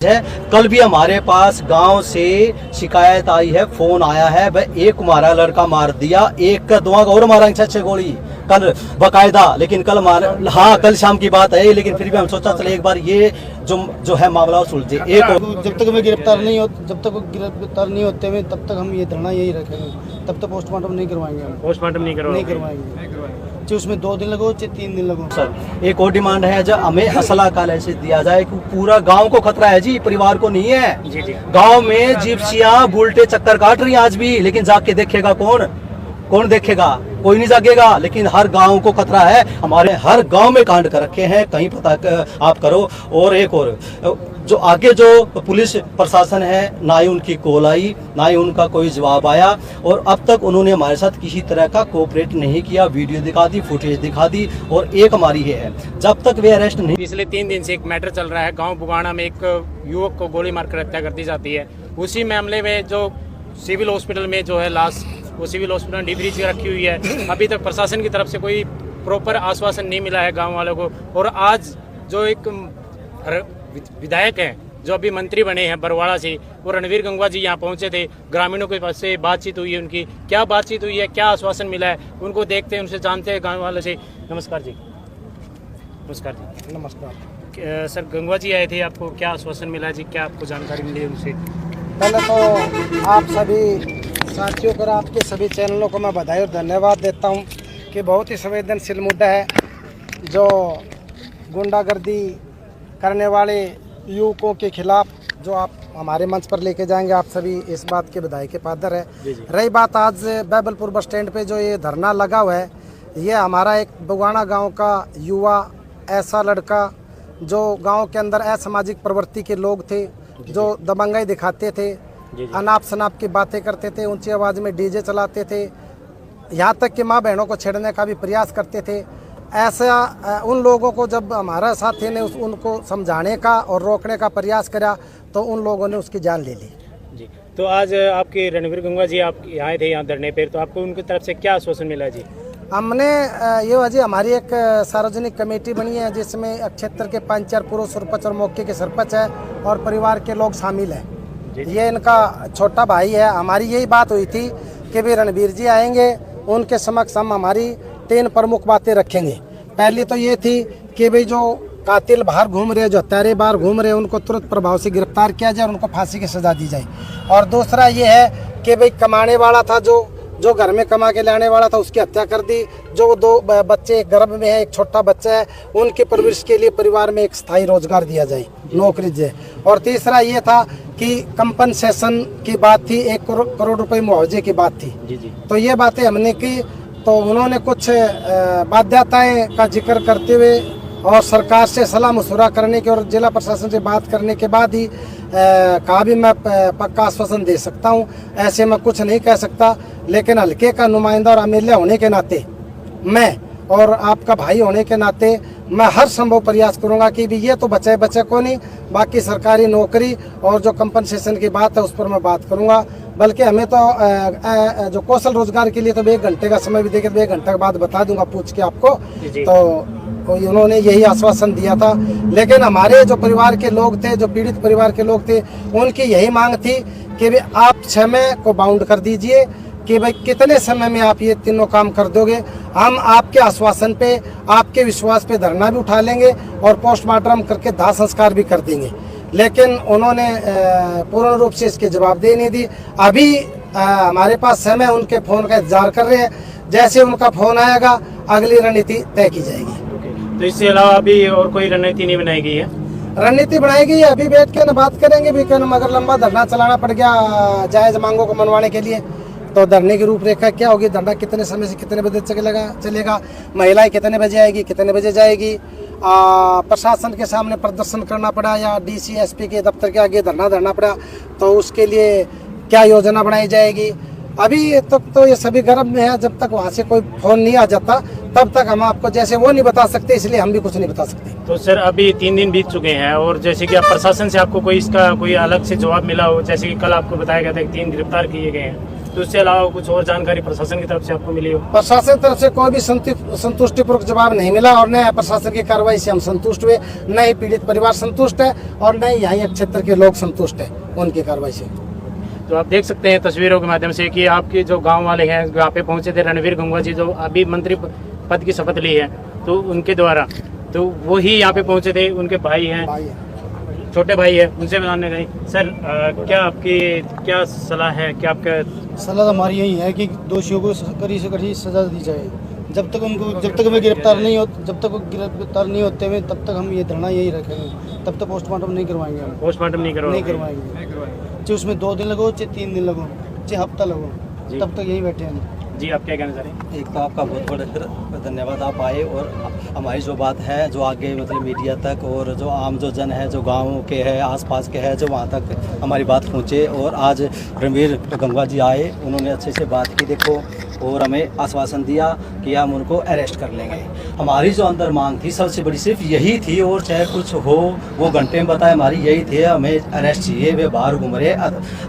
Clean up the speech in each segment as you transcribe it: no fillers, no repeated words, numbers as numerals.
है। कल भी हमारे पास गांव से शिकायत आई है, फोन आया है, भाई एक हमारा लड़का मार दिया, एक का दो और मारा 6 गोली कल बकायदा। लेकिन कल हाँ कल शाम की बात है, लेकिन फिर भी हम सोचा चले एक बार ये जो है मामला सुलझे। जब तक मैं गिरफ्तार नहीं होते हुए तब तक हम ये धरना यही रखेंगे, तब तक पोस्टमार्टम नहीं करवाएंगे। हम पोस्टमार्टम नहीं करवाएंगे, चाहे उसमें 2 दिन लगो चाहे 3 दिन लगो। सर एक और डिमांड है, जब हमें असला काले से दिया जाए कि पूरा गांव को खतरा है जी, परिवार को नहीं है। जी। गांव में जिप्सियां बुलटे चक्कर काट रही हैं आज भी, लेकिन जाके देखेगा कौन देखेगा? कोई नहीं जागेगा। लेकिन हर गांव को खतरा है, हमारे हर गांव में कांड कर रखे हैं, कहीं पता आप करो। और एक और जो आगे जो पुलिस प्रशासन है, ना ही उनकी कॉल आई, ना ही उनका कोई जवाब आया, और अब तक उन्होंने हमारे साथ किसी तरह का कोऑपरेट नहीं किया। वीडियो दिखा दी, फुटेज दिखा दी, और एक हमारी ये है, जब तक वे अरेस्ट नहीं। पिछले 3 दिन से एक मैटर चल रहा है, गांव बुगाना में एक युवक को गोली मारकर हत्या कर दी जाती है। उसी मामले में जो सिविल हॉस्पिटल में जो है लाश, वो सिविल हॉस्पिटल डिब्रीज रखी हुई है। अभी तक प्रशासन की तरफ से कोई प्रॉपर आश्वासन नहीं मिला है गांव वालों को। और आज जो एक विधायक हैं, जो अभी मंत्री बने हैं बरवाड़ा से, वो रणवीर गंगवा जी यहाँ पहुँचे थे। ग्रामीणों के पास से बातचीत हुई है, उनकी क्या बातचीत हुई है, क्या आश्वासन मिला है, उनको देखते हैं, उनसे जानते हैं गाँव वालों से। नमस्कार जी। नमस्कार जी। नमस्कार सर, गंगवा जी आए थे, आपको क्या आश्वासन मिला जी, क्या आपको जानकारी मिली उनसे? पहले तो आप सभी साथियों को, आपके सभी चैनलों को मैं बधाई और धन्यवाद देता हूं कि बहुत ही संवेदनशील मुद्दा है। जो गुंडागर्दी करने वाले युवकों के खिलाफ जो आप हमारे मंच पर लेके जाएंगे, आप सभी इस बात के बधाई के पात्र है। रही बात आज बैबलपुर बस स्टैंड पे जो ये धरना लगा हुआ है, ये हमारा एक बुगाना गांव का युवा, ऐसा लड़का जो गांव के अंदर असामाजिक प्रवृत्ति के लोग थे, जो दबंगाई दिखाते थे, अनाप शनाप की बातें करते थे, ऊंची आवाज़ में डीजे चलाते थे, यहाँ तक कि माँ बहनों को छेड़ने का भी प्रयास करते थे। ऐसा उन लोगों को जब हमारा साथी ने उनको समझाने का और रोकने का प्रयास करा, तो उन लोगों ने उसकी जान ले ली जी। तो आज आपके रणवीर गंगवा जी आप आए थे यहाँ धरने पर, तो आपको उनकी तरफ से क्या आश्वासन मिला जी? हमने ये वजह, हमारी एक सार्वजनिक कमेटी बनी है जिसमें क्षेत्र के 5-4 पूर्व सरपंच और मौके के सरपंच है और परिवार के लोग शामिल हैं। ये इनका छोटा भाई है। हमारी यही बात हुई थी कि भाई रणवीर जी आएंगे, उनके समक्ष हम हमारी 3 प्रमुख बातें रखेंगे। पहली तो ये थी कि भाई जो कातिल बाहर घूम रहे, जो हत्यारे बाहर घूम रहे, उनको तुरंत प्रभाव से गिरफ्तार किया जाए और उनको फांसी की सजा दी जाए। और दूसरा ये है कि भाई कमाने वाला था, जो घर में कमा के लाने वाला था, उसकी हत्या कर दी। जो 2 बच्चे एक गर्भ में है, एक छोटा बच्चा है, उनके परवरिश के लिए परिवार में एक स्थायी रोजगार दिया जाए, नौकरी दे। और तीसरा ये था कि कंपनसेशन की बात थी, 1 करोड़ रुपए मुआवजे की बात थी। जी। तो ये बातें हमने की, तो उन्होंने कुछ बाध्यताएं का जिक्र करते हुए और सरकार से सलाह मशुरा करने के और जिला प्रशासन से बात करने के बाद ही कहा भी मैं पक्का आश्वासन दे सकता हूं, ऐसे मैं कुछ नहीं कह सकता। लेकिन हल्के का नुमाइंदा और एमएलए होने के नाते, मैं और आपका भाई होने के नाते, मैं हर संभव प्रयास करूंगा कि भी ये तो बचे को नहीं, बाकी सरकारी नौकरी और जो कंपनसेशन की बात है उस पर मैं बात करूंगा। बल्कि हमें तो जो कौशल रोजगार के लिए तो 1 घंटे का समय भी देके 1 घंटे के बाद बता दूंगा पूछ के आपको। तो उन्होंने यही आश्वासन दिया था। लेकिन हमारे जो परिवार के लोग थे, जो पीड़ित परिवार के लोग थे, उनकी यही मांग थी कि आप समय को बाउंड कर दीजिए कि भाई कितने समय में आप ये तीनों काम कर दोगे। हम आपके आश्वासन पे, आपके विश्वास पे धरना भी उठा लेंगे और पोस्टमार्टम करके दाह संस्कार भी कर देंगे। लेकिन उन्होंने पूर्ण रूप से इसके जवाबदेही नहीं दी। अभी हमारे पास समय, उनके फ़ोन का इंतजार कर रहे हैं। जैसे उनका फ़ोन आएगा, अगली रणनीति तय की जाएगी। तो इससे अलावा अभी और कोई रणनीति नहीं बनाई गई है? रणनीति बनाई गई है, अभी बैठ के ना बात करेंगे भी। अगर लंबा धरना चलाना पड़ गया जायज मांगों को मनवाने के लिए, तो धरने की रूपरेखा क्या होगी, धरना कितने समय से कितने बजे चलेगा, महिलाएं कितने बजे आएगी, कितने बजे जाएगी, प्रशासन के सामने प्रदर्शन करना पड़ा या डीसी एसपी के दफ्तर के आगे धरना पड़ा, तो उसके लिए क्या योजना बनाई जाएगी। अभी तक तो ये सभी गर्भ में है। जब तक वहाँ से कोई फोन नहीं आ जाता, तब तक हम आपको, जैसे वो नहीं बता सकते, इसलिए हम भी कुछ नहीं बता सकते। तो सर, अभी 3 दिन बीत चुके हैं और जैसे कि आप प्रशासन से आपको कोई इसका कोई अलग से जवाब मिला हो? जैसे कि कल आपको बताया गया था कि 3 गिरफ्तार किए गए हैं, तो उससे अलावा कुछ और जानकारी प्रशासन की तरफ से आपको मिली हो? प्रशासन की तरफ से कोई भी संतुष्टिपूर्वक जवाब नहीं मिला और न प्रशासन की कार्रवाई से हम संतुष्ट हुए, न ही पीड़ित परिवार संतुष्ट है और न ही यहाँ क्षेत्र के लोग संतुष्ट है उनकी कार्रवाई से। तो आप देख सकते हैं तस्वीरों के माध्यम से कि आपके जो गांव वाले हैं यहाँ पे पहुंचे थे, रणवीर गंगवा जी जो अभी मंत्री पद की शपथ ली है तो उनके द्वारा, तो वो ही यहाँ पे पहुंचे थे, उनके भाई हैं, छोटे भाई है, उनसे बताने गए। सर क्या आपकी क्या सलाह है, क्या आपका? सलाह हमारी यही है कि दोषियों को कड़ी से कड़ी सजा दी जाए। जब तक वे गिरफ्तार नहीं होते हुए तब तक हम ये धरना यही रखेंगे, तब तक पोस्टमार्टम नहीं करवाएंगे। हम पोस्टमार्टम नहीं करवाएंगे, चाहे उसमें 2 दिन लगो, चाहे 3 दिन लगो, चाहे हफ्ता लगो, तब तक यहीं बैठे हैं। जी आप क्या कहना चाह रहे हैं? एक तो आपका बहुत बहुत धन्यवाद, आप आए और हमारी जो बात है जो आगे मतलब मीडिया तक और जो आम जो जन है जो गाँव के है आसपास के है जो वहाँ तक हमारी बात पहुँचे। और आज रणवीर गंगवा जी आए, उन्होंने अच्छे से बात की देखो और हमें आश्वासन दिया कि हम उनको अरेस्ट कर लेंगे। हमारी जो अंदर मांग थी सबसे बड़ी सिर्फ यही थी, और चाहे कुछ हो वो घंटे में बताए, हमारी यही थी हमें अरेस्ट चाहिए। वे बाहर घूम रहे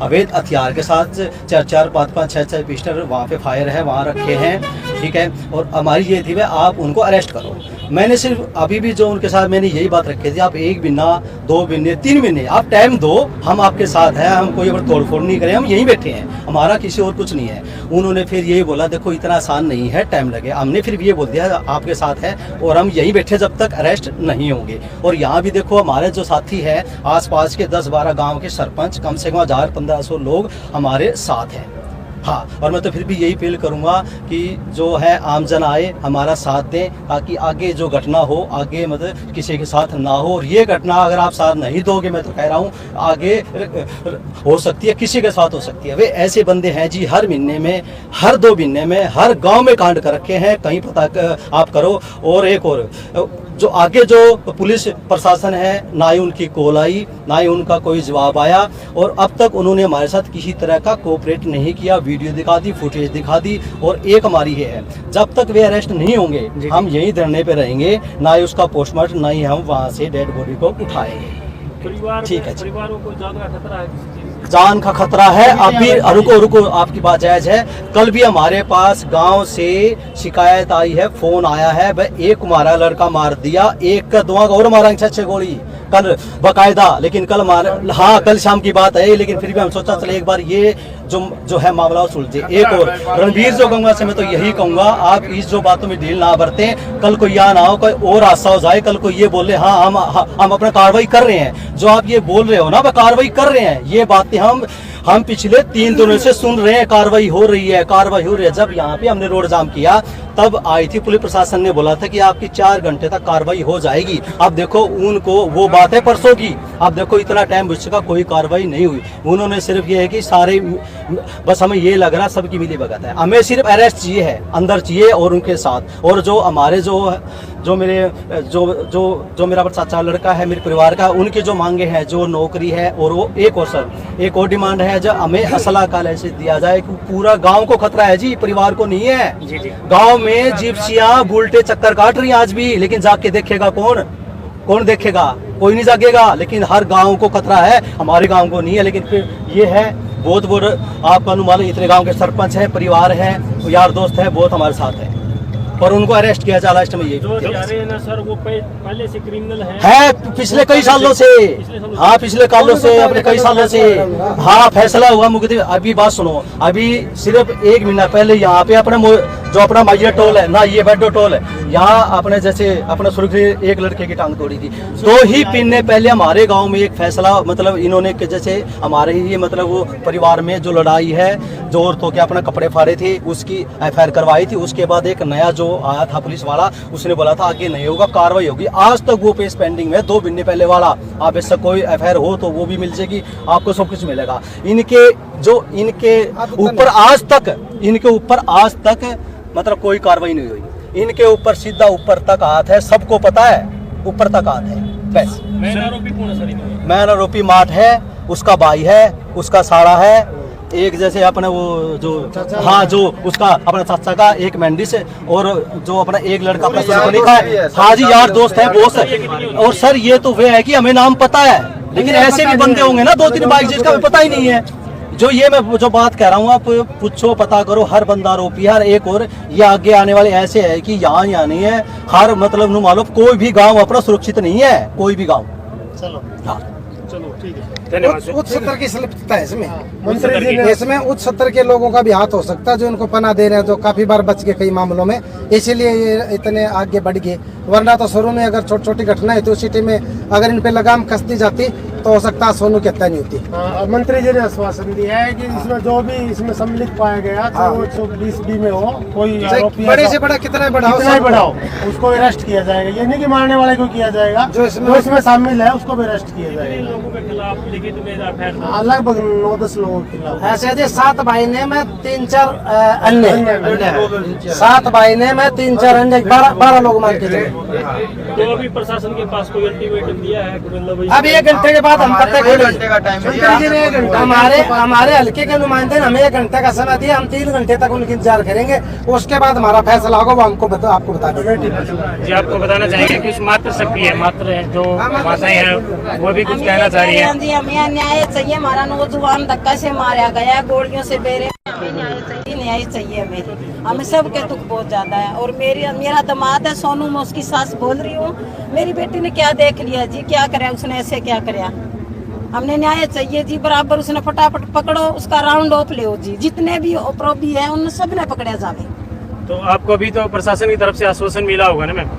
अवैध हथियार के साथ 4-4, 5-5, 6-6 पिस्टल वहाँ पे फायर है वहाँ रखे हैं, ठीक है। और हमारी ये थी वे आप उनको अरेस्ट करो। मैंने सिर्फ अभी भी जो उनके साथ मैंने यही बात रखी थी, आप 1 महीना 2 महीने 3 महीने आप टाइम दो, हम आपके साथ हैं, हम कोई और तोड़फोड़ नहीं करें, हम यहीं बैठे हैं, हमारा किसी और कुछ नहीं है। उन्होंने फिर यही बोला देखो इतना आसान नहीं है, टाइम लगे। हमने फिर ये बोल दिया आपके साथ है और हम यहीं बैठे जब तक अरेस्ट नहीं होंगे। और यहाँ भी देखो हमारे जो साथी है आसपास के 10-12 गाँव के सरपंच, कम से कम 1000-1500 लोग हमारे साथ हैं। हाँ, और मैं तो फिर भी यही अपील करूँगा कि जो है आमजन आए हमारा साथ दें, ताकि आगे जो घटना हो आगे मतलब किसी के साथ ना हो। और ये घटना अगर आप साथ नहीं दोगे, मैं तो कह रहा हूँ आगे हो सकती है, किसी के साथ हो सकती है। वे ऐसे बंदे हैं जी हर महीने में, हर 2 महीने में, हर गांव में कांड कर रखे हैं, कहीं पता आप करो। और एक और जो आगे जो पुलिस प्रशासन है, ना ही उनकी कॉल आई, ना ही उनका कोई जवाब आया, और अब तक उन्होंने हमारे साथ किसी तरह का कोऑपरेट नहीं किया। वीडियो दिखा दी, फुटेज दिखा दी। और एक हमारी ये है, जब तक वे अरेस्ट नहीं होंगे हम यहीं धरने पे रहेंगे, ना ही उसका पोस्टमार्टम, ना ही हम वहाँ से डेड बॉडी को उठाएंगे। ठीक है, परिवारों को जान का खतरा है। अभी रुको आपकी बात जायज है। कल भी हमारे पास गांव से शिकायत आई है, फोन आया है, भाई एक हमारा लड़का मार दिया, एक का 2 और मारा 6 गोली कल बकायदा। लेकिन कल हाँ कल शाम की बात है, लेकिन फिर भी हम सोचा चले एक बार ये जो है मामला सुलझे। एक और रणवीर जो गंगवा से मैं तो यही कहूंगा, आप इस जो बातों में ढील ना बरतें। कल को यहाँ ना हो कोई और हादसा हो जाए, कल को ये बोले हाँ हम अपना कार्रवाई कर रहे हैं। जो आप ये बोल रहे हो ना वह कार्रवाई कर रहे हैं, ये बातें हम पिछले 3 दिनों से सुन रहे हैं, कार्रवाई हो रही है, कार्रवाई हो रही है। जब यहाँ पे हमने रोड जाम किया तब आई थी पुलिस प्रशासन ने बोला था कि आपकी 4 घंटे तक कार्रवाई हो जाएगी। अब देखो उनको वो बात है परसों की, अब देखो इतना टाइम बीत चुका, कोई कार्रवाई नहीं हुई। उन्होंने सिर्फ ये है कि सारे बस हमें ये लग रहा सबकी मिली भगत है, हमें सिर्फ अरेस्ट चाहिए है, अंदर चाहिए और उनके साथ। और जो हमारे जो मेरा चाचा लड़का है मेरे परिवार का, उनकी जो मांगे हैं, जो नौकरी है, और वो एक और डिमांड है जो हमें असला का लाइसेंस दिया जाए। पूरा गांव को खतरा है जी, परिवार को नहीं है। गांव में जिप्सियां बुलटे चक्कर काट रही आज भी, लेकिन जाके देखेगा कौन देखेगा? कोई नहीं जागेगा। लेकिन हर गांव को खतरा है, हमारे गांव को नहीं है। लेकिन फिर ये है बहुत आपका अनुमान, इतने गांव के सरपंच है, परिवार है, यार दोस्त है, बहुत हमारे साथ है, और उनको अरेस्ट किया जा लास्ट में। ये जो जा रहे हैं ना सर, वो पहले से क्रिमिनल है पिछले कई सालों से। हाँ पिछले सालों से, अपने कई सालों से। हाँ फैसला हुआ मुकदमे। अभी बात सुनो, अभी सिर्फ 1 महीना पहले यहाँ पे अपने जो अपना मैया टोल है ना, ये बेडो टोल है, यहाँ अपने जैसे अपने सुरक्षित एक लड़के की टांग तोड़ी थी। 2 ही महीने पहले हमारे गाँव में एक फैसला, मतलब इन्होंने जैसे हमारे ही मतलब वो परिवार में जो लड़ाई है, जो औरतों के अपने कपड़े फाड़े थे, उसकी FIR करवाई थी। उसके बाद एक नया जो आया था पुलिस वाला, उसने बोला था आगे नहीं होगा, कार्रवाई होगी। आज तक वो पेश पेंडिंग में 2 महीने पहले वाला। आप इससे कोई FIR हो तो वो भी मिल जाएगी, आपको सब कुछ मिलेगा। इनके ऊपर आज तक मतलब कोई कार्रवाई नहीं हुई। इनके ऊपर सीधा ऊपर तक हाथ है, सबको पता है, ऊपर तक हाथ है। बस मैन आरोपी माठ है, उसका भाई है, उसका साड़ा है, एक जैसे अपने वो जो हाँ जो उसका अपना चाचा का एक मेंडिस है, और जो अपना एक लड़का अपना लिखा है। हाँ जी यार दोस्त है, बॉस है। और सर ये तो वे है कि हमें नाम पता है, लेकिन ऐसे भी बंदे होंगे ना 2-3 बाइक जिसका पता ही नहीं है। जो ये मैं जो बात कह रहा हूँ, आप पूछो, पता करो, हर बंदा आरोपी है। हर एक और ये आगे आने वाले ऐसे है कि यहाँ नहीं है, हर मतलब नु मालूम कोई भी गांव अपना सुरक्षित नहीं है, कोई भी गांव। चलो हाँ चलो ठीक है। धन्यवाद उच्च स्तर की संलिप्तता है इसमें। मंत्री जी ने- इसमें उच्च स्तर के लोगों का भी हाथ हो सकता है, जो इनको पनाह दे रहे हैं, जो काफी बार बच गए कई मामलों में, इसीलिए ये इतने आगे बढ़ गए। वरना तो शुरू में अगर छोटी छोटी घटना है तो उसी टाइम में अगर इन पे लगाम कसती जाती तो हो सकता है सोनू की हत्या नहीं होती। हाँ, मंत्री जी ने आश्वासन दिया है कि इसमें जो भी इसमें सम्मिलित पाया गया तो वो 120B में हो, कोई आरोपी बड़े ऐसा- से बड़ा कितना बड़ा हो, कितना ही सब- बड़ा हो उसको अरेस्ट किया जाएगा। ये नहीं कि मारने वाले को किया जाएगा, जो इसमें- शामिल है उसको भी अरेस्ट किया जाएगा। लगभग 9-10 लोगों के खिलाफ। ऐसे जी 7 भाई ने मैं 3-4 अन्य 7 भाई ने मैं 3-4 अन्य 12 लोग मान के चले। तो अभी प्रशासन के पास कोई अल्टीमेटम दिया है कि मतलब अब 1 घंटे के बाद हम पता खोलेंगे। हमारे हल्के के नुमाइंदे ने हमें 1 घंटे का समय दिया, हम 3 घंटे तक उनकी इंतजार करेंगे, उसके बाद हमारा फैसला होगा, वो आपको बता देंगे। जी आपको बताना चाहेंगे कि उस मात्र शक्ति है, मात्र है जो माताएं हैं वो भी कुछ कहना चाह रही है। जी हमें न्याय चाहिए, हमारा नौजवान धक्का से मारा गया है, गोलियों से बेरे, न्याय चाहिए हमें सबके दुख बहुत ज्यादा है। और मेरा दामाद है सोनू, मैं उसकी सास बोल रही हूँ, मेरी बेटी ने क्या देख लिया जी, क्या करे उसने, ऐसे क्या कराया, हमने न्याय चाहिए जी बराबर। उसने फटाफट पकड़ो, उसका राउंड ऑफ ले जी, जितने भी अपराधी है उन सब ने पकड़ा जावे। तो आपको अभी तो प्रशासन की तरफ से आश्वासन मिला होगा ना मैम?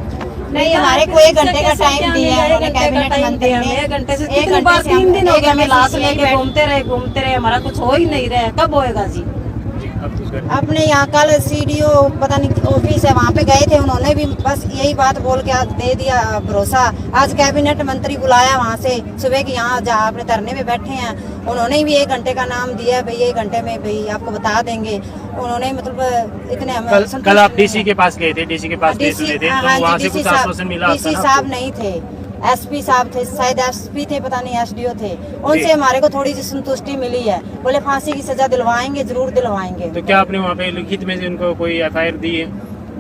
नहीं, हमारे को 1 घंटे का टाइम दिया है कैबिनेट मंत्री ने। 1 घंटे से 3 दिन हो गया, हमें लाश लेके घूमते रहे, हमारा कुछ हो ही नहीं रहा। कब होएगा जी? अपने यहाँ कल सीडीओ पता नहीं ऑफिस है, वहाँ पे गए थे, उन्होंने भी बस यही बात बोल के आज दे दिया भरोसा। आज कैबिनेट मंत्री बुलाया वहाँ से सुबह के, यहाँ जहाँ अपने धरने में बैठे हैं, उन्होंने भी 1 घंटे का नाम दिया है, भाई 1 घंटे में भाई आपको बता देंगे। उन्होंने मतलब इतने हमें कल आप डीसी के पास गए थे, डीसी के पास गए थे, तो वहाँ से कुछ आश्वासन मिला आपका डीसी ना? साहब नहीं थे, एसपी साहब थे, शायद एसपी थे, पता नहीं एसडीओ थे। उनसे हमारे को थोड़ी सी संतुष्टि मिली है, बोले फांसी की सजा दिलवाएंगे, जरूर दिलवाएंगे। तो क्या आपने वहाँ पे लिखित में से उनको कोई FIR दी है?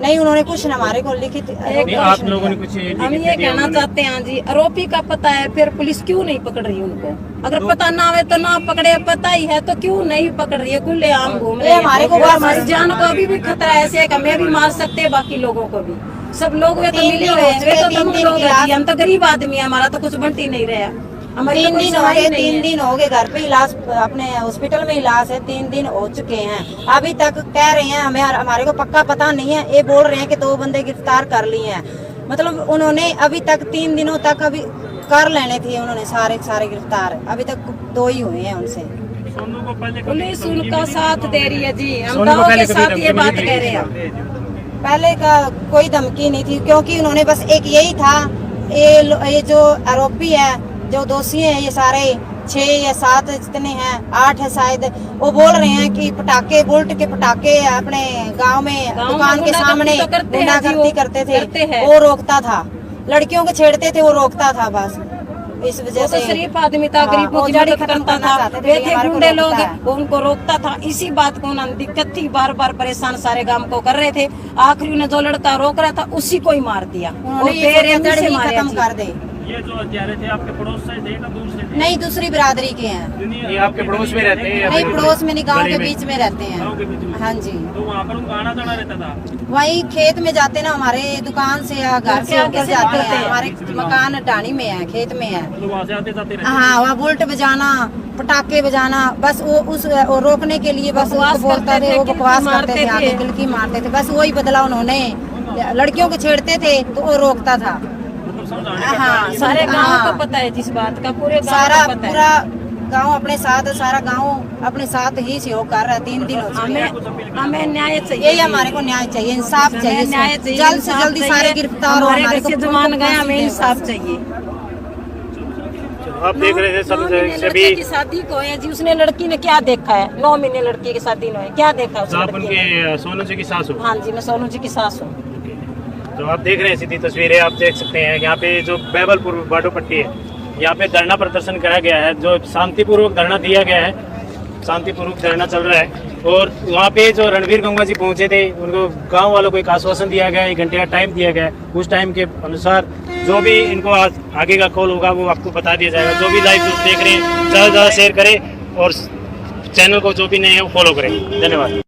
नहीं, उन्होंने कुछ हमारे को लिखित नहीं, आप लोगों ने कुछ लिखित हम में ये दिया कहना उन्होंने? चाहते हैं जी, आरोपी का पता है, फिर पुलिस क्यों नहीं पकड़ रही उनको? अगर पता ना हो तो ना पकड़े, पता ही है तो क्यों नहीं पकड़ रही है? खुलेआम घूम रहे हैं। हमारे को हमारी जान को अभी भी खतरा है, ऐसे है कि हमें भी मार सकते हैं, बाकी लोगों को भी। सब लोग वे तो तीन मिले दिन हुए हो हैं, गए, वे तो 3 हम दिन लोग की हैं रात। जी, हम तो गरीब आदमी है, हमारा तो कुछ बनती नहीं रहा। हमारी 3 तो कोई दिन हो सुनवाई गए, नहीं 3 है। दिन हो गए, घर पे इलाज अपने हॉस्पिटल में इलाज है, 3 दिन हो चुके हैं। अभी तक कह रहे हैं हमें, हमारे को पक्का पता नहीं है, ये बोल रहे हैं कि 2 बंदे गिरफ्तार कर लिए हैं। मतलब उन्होंने अभी तक 3 दिनों तक अभी कर लेने थे उन्होंने सारे गिरफ्तार, अभी तक 2 ही हुए हैं उनसे। पुलिस उनका साथ दे रही है जी, हम सोनू को दाव पहले के कभी साथ धमकी ये मिली बात थी? कह रहे हैं। पहले का कोई धमकी नहीं थी, क्योंकि उन्होंने बस एक यही था, ये जो आरोपी है, जो दोषी है, ये सारे 6 या 7 जितने हैं, 8 है शायद, वो बोल रहे हैं कि पटाखे, बुलेट के पटाखे अपने गांव में गाँव में दुकान के सामने गुंडागर्दी तो करते हैं जी, गुंडागर्दी वो करते थे, हैं। वो रोकता था। लड़कियों को छेड़ते थे, वो रोकता था बस। इस वजह वो से तो शरीफ आदमी था, हाँ, गरीबों वो की जड़ी मदद खत्म करता करना था। चाहते थे, वे लेकिन थे हमारे को गुंडे लोग, रोकता है। वो उनको रोकता था। इसी बात को उन्होंने दिक्कत थी, बार बार परेशान सारे गांव को कर रहे थे। आखिरी उन्हें जो लड़का रोक रहा था उसी को ही मार दिया, और उन्होंने ये फिर सोचा से जड़ ही मारा खत्म जी। कर दे। ये जो हत्यारे थे आपके पड़ोस से थे या दूर से थे? नहीं, दूसरी बिरादरी के हैं। ये आपके पड़ोस में रहते हैं या नहीं, फिर पड़ोस में नहीं, गांव गली के में? बीच में रहते गाँव के हैं। बीच में? हाँ जी, तो वहाँ पर उनका आना जाना रहता था? वही खेत में जाते ना, हमारे दुकान से या घर से होकर जाते हैं। हमारे मकान डाणी में है, खेत में है। तो वहाँ से आते जाते रहते? हाँ, वहाँ बुलेट बजाना, पटाखे बजाना, बस वो रोकने के लिए बस बकवास उसको बोलते करते थे, थे, वो बकवास किलकी करते थे, मारते आगे थे। किलकी मारते थे। बस वही बदला उन्होंने, लड़कियों को छेड़ते थे तो वो रोकता था। मतलब समझाने का हाँ, सारे गांव हाँ। को पता है जिस बात का, पूरे गांव सारा को पता है। पूरा गांव अपने साथ, सारा गांव अपने साथ ही सहयोग कर रहा है। 3 दिन हो चुके हैं। हमें न्याय चाहिए, यही हमारे को न्याय चाहिए, इंसाफ हमें चाहिए, न्याय चाहिए, जल्द से इंसाफ जल्दी चाहिए। सारे गिरफ्तार हो, हमारे हमारे घर से को जुबान गया, फांसी हमें दें इंसाफ बस। चाहिए। आप देख रहे थे सब 9 महीने सभी लड़के की शादी को है जी, उसने लड़की ने क्या देखा है? 9 महीने लड़की की शादी में क्या देखा उस आप लड़की ने? उनके सोनू जी की सास हो? हाँ जी, मैं सोनू जी की सास हूँ। तो आप देख रहे हैं सीधी तस्वीरें, आप देख सकते हैं यहाँ पे जो बैबलपुर बाडो पट्टी है, यहाँ पे धरना प्रदर्शन कराया गया है, जो शांतिपूर्वक धरना दिया गया है, शांतिपूर्वक धरना चल रहा है। और वहाँ पे जो रणवीर गंगा जी पहुँचे थे, उनको गांव वालों को एक आश्वासन दिया गया, 1 घंटे का टाइम दिया गया है। उस टाइम के अनुसार जो भी इनको आगे का कॉल होगा वो आपको बता दिया जाएगा। जो भी लाइव देख रहे हैं ज़्यादा से ज़्यादा शेयर करें और चैनल को जो भी नए हैं वो फॉलो करें। धन्यवाद।